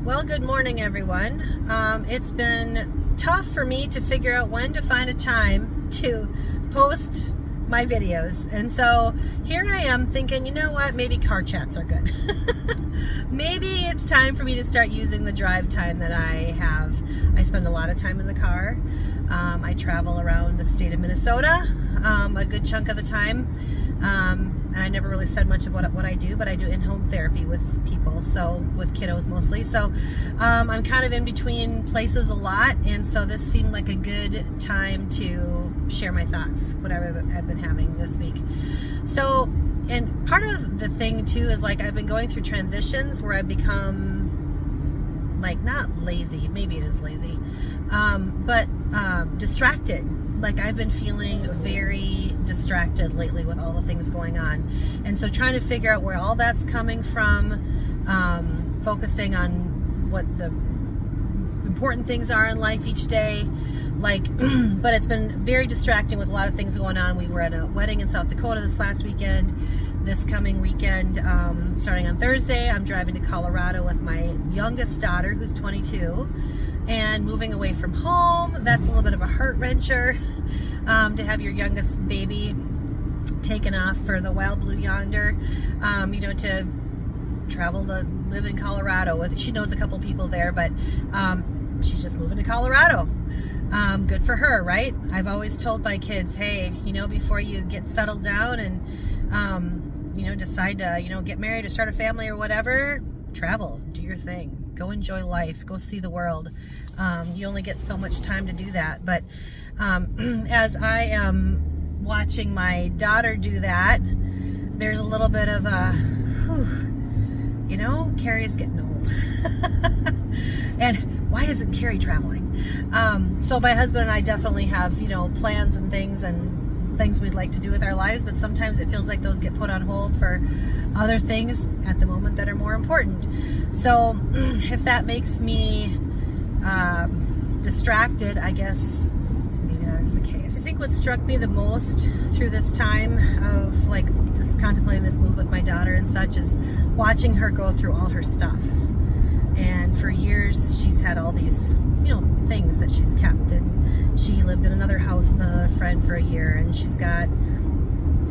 Well, good morning, everyone. It's been tough for me to figure out when to find a time to post my videos. And so here I am thinking, you know what, maybe car chats are good. Maybe it's time for me to start using the drive time that I have. I spend a lot of time in the car. I travel around the state of Minnesota a good chunk of the time. And I never really said much of what I do, but I do in-home therapy with people, so with kiddos mostly. So I'm kind of in between places a lot, and so this seemed like a good time to share my thoughts, whatever I've been having this week. So, and part of the thing too is like I've been going through transitions where I've become like not lazy, maybe it is lazy, but distracted. Like I've been feeling very distracted lately with all the things going on. And so trying to figure out where all that's coming from, focusing on what the important things are in life each day. Like, but it's been very distracting with a lot of things going on. We were at a wedding in South Dakota this last weekend. This coming weekend, starting on Thursday, I'm driving to Colorado with my youngest daughter, who's 22. And moving away from home, that's a little bit of a heart wrencher, to have your youngest baby taken off for the wild blue yonder, to travel to live in Colorado with. She knows a couple people there, but she's just moving to Colorado. Good for her, right? I've always told my kids, hey, before you get settled down and decide to get married or start a family or whatever, travel, do your thing. Go enjoy life. Go see the world. You only get so much time to do that. But as I am watching my daughter do that, there's a little bit of a, Carrie's getting old. And why isn't Carrie traveling? So my husband and I definitely have, plans and things we'd like to do with our lives, but sometimes it feels like those get put on hold for other things at the moment that are more important. So if that makes me distracted, I guess maybe that is the case. I think what struck me the most through this time of like just contemplating this move with my daughter and such is watching her go through all her stuff. And for years she's had all these things that she's kept, and she lived in another house with a friend for a year, and she's got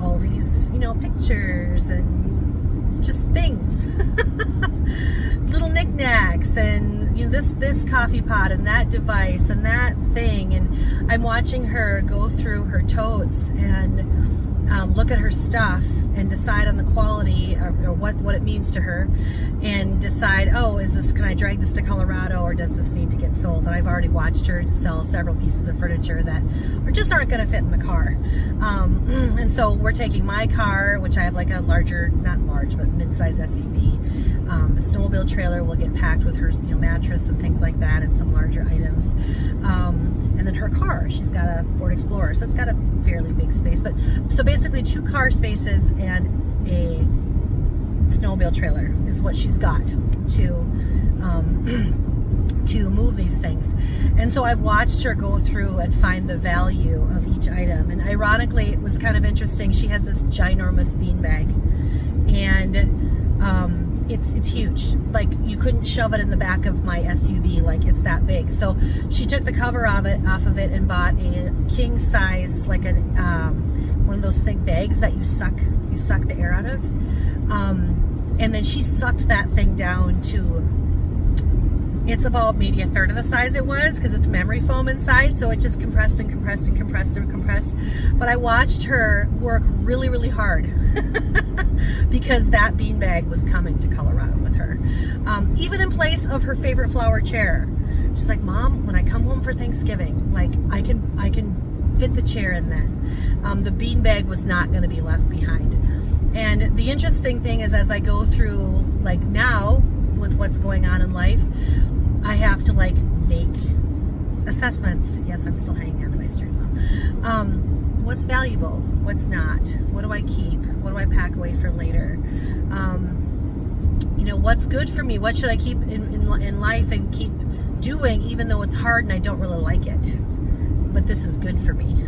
all these pictures and just things, little knickknacks, and this coffee pot and that device and that thing. And I'm watching her go through her totes and look at her stuff and decide on the quality or what it means to her, and decide, can I drag this to Colorado, or does this need to get sold? And I've already watched her sell several pieces of furniture that just aren't going to fit in the car. And so we're taking my car, which I have like a larger, not large, but mid-size SUV. The snowmobile trailer will get packed with her mattress and things like that, and some larger items. And then her car, she's got a Ford Explorer, so it's got a fairly big space. But so basically 2 car spaces and a snowmobile trailer is what she's got to move these things. And so I've watched her go through and find the value of each item. And ironically, it was kind of interesting. She has this ginormous beanbag, and it's huge. Like you couldn't shove it in the back of my SUV, like it's that big. So she took the cover off of it and bought a king size, like one of those thick bags that you suck the air out of. And then she sucked that thing down to, it's about maybe a third of the size it was, because it's memory foam inside, so it just compressed and compressed and compressed and compressed. But I watched her work really, really hard because that beanbag was coming to Colorado with her. Even in place of her favorite flower chair. She's like, Mom, when I come home for Thanksgiving, like I can fit the chair in then. The beanbag was not going to be left behind. And the interesting thing is, as I go through, like now, with what's going on in life, I have to like make assessments. Yes, I'm still hanging onto my steering wheel. What's valuable? What's not? What do I keep? What do I pack away for later? What's good for me? What should I keep in life and keep doing, even though it's hard and I don't really like it? But this is good for me.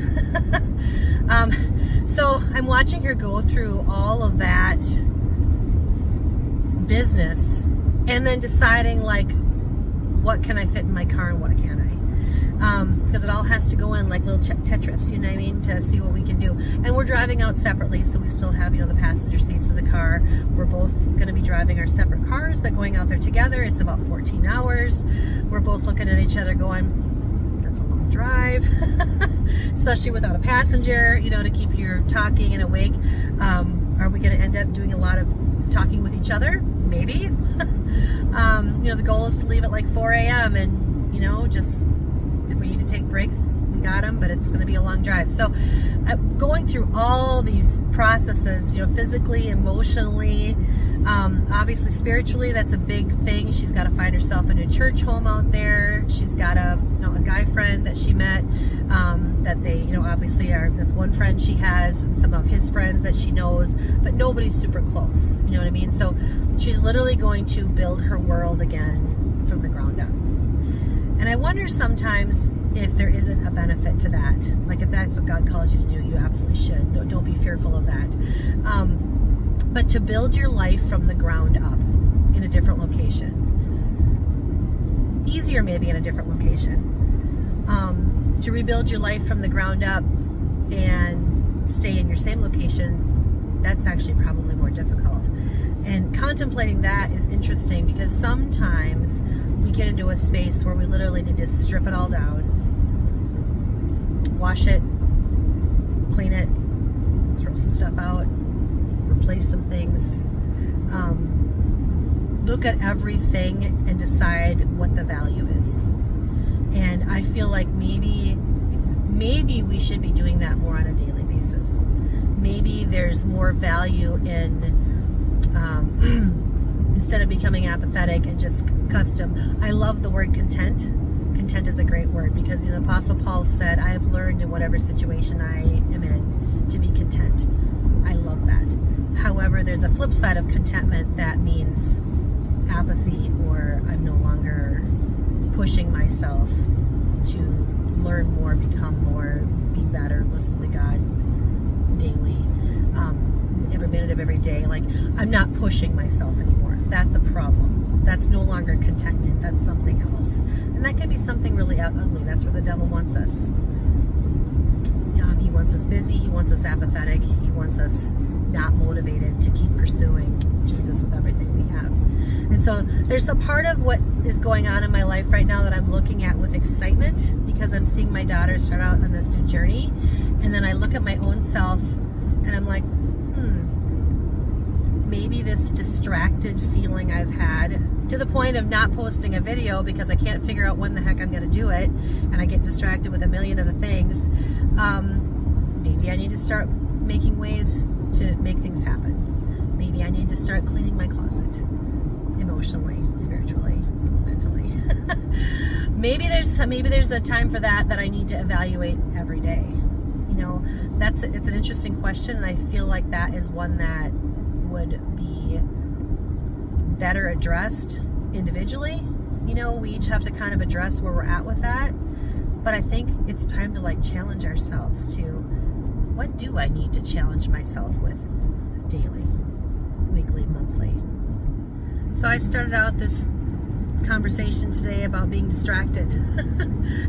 So I'm watching her go through all of that business and then deciding like, what can I fit in my car and what can't I? Because it all has to go in like little Tetris, you know what I mean, to see what we can do. And we're driving out separately, so we still have, the passenger seats of the car. We're both going to be driving our separate cars, but going out there together. It's about 14 hours. We're both looking at each other going, that's a long drive, especially without a passenger, to keep you talking and awake. Are we going to end up doing a lot of talking with each other? Maybe. The goal is to leave at like 4 a.m. and, just if we need to take breaks, we got them, but it's going to be a long drive. So going through all these processes, physically, emotionally, obviously spiritually, that's a big thing. She's got to find herself a new church home out there. She's got a guy friend that she met, that they, obviously that's one friend she has and some of his friends that she knows, but nobody's super close. You know what I mean? So she's literally going to build her world again from the ground up. And I wonder sometimes if there isn't a benefit to that. Like if that's what God calls you to do, you absolutely should. Don't be fearful of that. But to build your life from the ground up in a different location. Easier maybe in a different location. To rebuild your life from the ground up and stay in your same location, that's actually probably more difficult. And contemplating that is interesting because sometimes we get into a space where we literally need to strip it all down, wash it, clean it, throw some stuff out, replace some things, look at everything and decide what the value is. And I feel like maybe we should be doing that more on a daily basis. Maybe there's more value in instead of becoming apathetic and just custom. I love the word content. Content is a great word because the Apostle Paul said, I have learned in whatever situation I am in to be content. I love that. However, there's a flip side of contentment that means apathy, or I'm no longer pushing myself to learn more, become more, be better, listen to God daily, every minute of every day. Like, I'm not pushing myself anymore. That's a problem. That's no longer contentment. That's something else. And that can be something really ugly. That's where the devil wants us. He wants us busy. He wants us apathetic. He wants us not motivated to keep pursuing Jesus with everything we have. And so there's a part of what is going on in my life right now that I'm looking at with excitement because I'm seeing my daughter start out on this new journey. And then I look at my own self and I'm like, maybe this distracted feeling I've had to the point of not posting a video because I can't figure out when the heck I'm going to do it, and I get distracted with a million other things. Maybe I need to start making ways to make things happen. Maybe I need to start cleaning my closet emotionally, spiritually, mentally. maybe there's a time for that I need to evaluate every day. It's an interesting question, and I feel like that is one that would be better addressed individually. We each have to kind of address where we're at with that. But I think it's time to challenge ourselves to, what do I need to challenge myself with daily, weekly, monthly? So I started out this conversation today about being distracted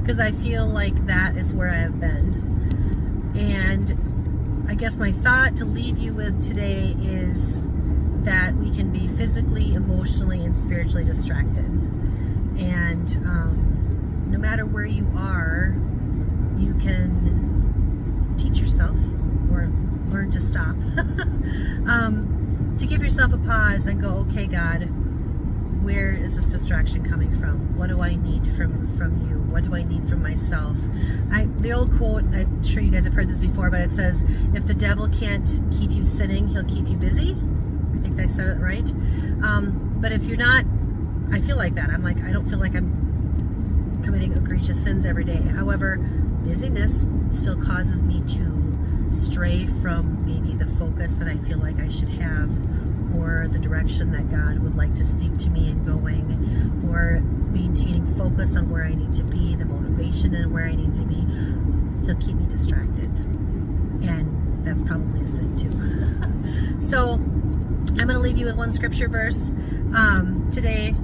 because I feel like that is where I have been. And I guess my thought to leave you with today is that we can be physically, emotionally, and spiritually distracted. And no matter where you are, you can teach yourself or learn to stop. To give yourself a pause and go, okay, God, where is this distraction coming from? What do I need from you? What do I need from myself? The old quote, I'm sure you guys have heard this before, but it says, if the devil can't keep you sinning, he'll keep you busy. I think I said it right. But if you're not, I feel like that. I don't feel like I'm committing egregious sins every day. However, busyness still causes me to stray from maybe the focus that I feel like I should have, or the direction that God would like to speak to me in going, or maintaining focus on where I need to be, the motivation and where I need to be. He'll keep me distracted. And that's probably a sin too. So I'm going to leave you with one scripture verse today.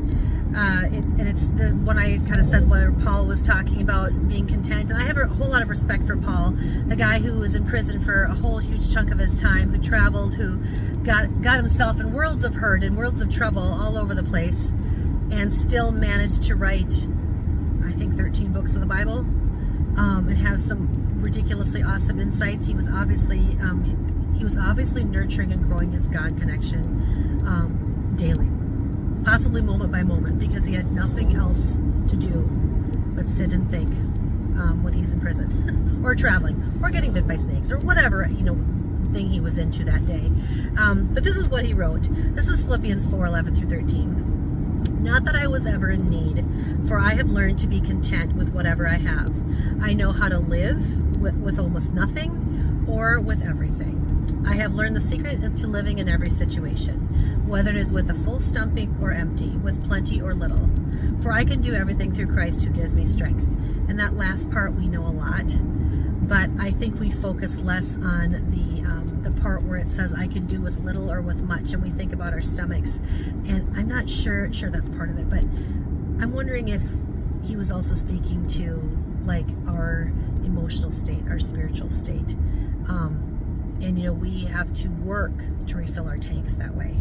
It's the when I kind of said where Paul was talking about being content, and I have a whole lot of respect for Paul, the guy who was in prison for a whole huge chunk of his time, who traveled, who got himself in worlds of hurt and worlds of trouble all over the place, and still managed to write, I think, 13 books of the Bible, and have some ridiculously awesome insights. He was obviously nurturing and growing his God connection daily, possibly moment by moment, because he had nothing else to do but sit and think when he's in prison or traveling or getting bit by snakes or whatever thing he was into that day. But this is what he wrote. This is Philippians 4:11 through 13. Not that I was ever in need, for I have learned to be content with whatever I have. I know how to live with almost nothing or with everything. I have learned the secret to living in every situation, whether it is with a full stomach or empty, with plenty or little. For I can do everything through Christ who gives me strength. And that last part we know a lot, but I think we focus less on the part where it says I can do with little or with much, and we think about our stomachs. And I'm not sure that's part of it, but I'm wondering if he was also speaking to like our emotional state, our spiritual state. And we have to work to refill our tanks that way.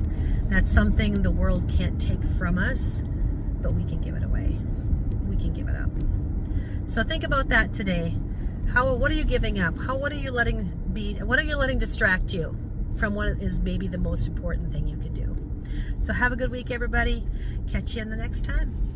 That's something the world can't take from us, but we can give it away. We can give it up. So think about that today. What are you giving up? What are you letting distract you from what is maybe the most important thing you could do? So have a good week, everybody. Catch you in the next time.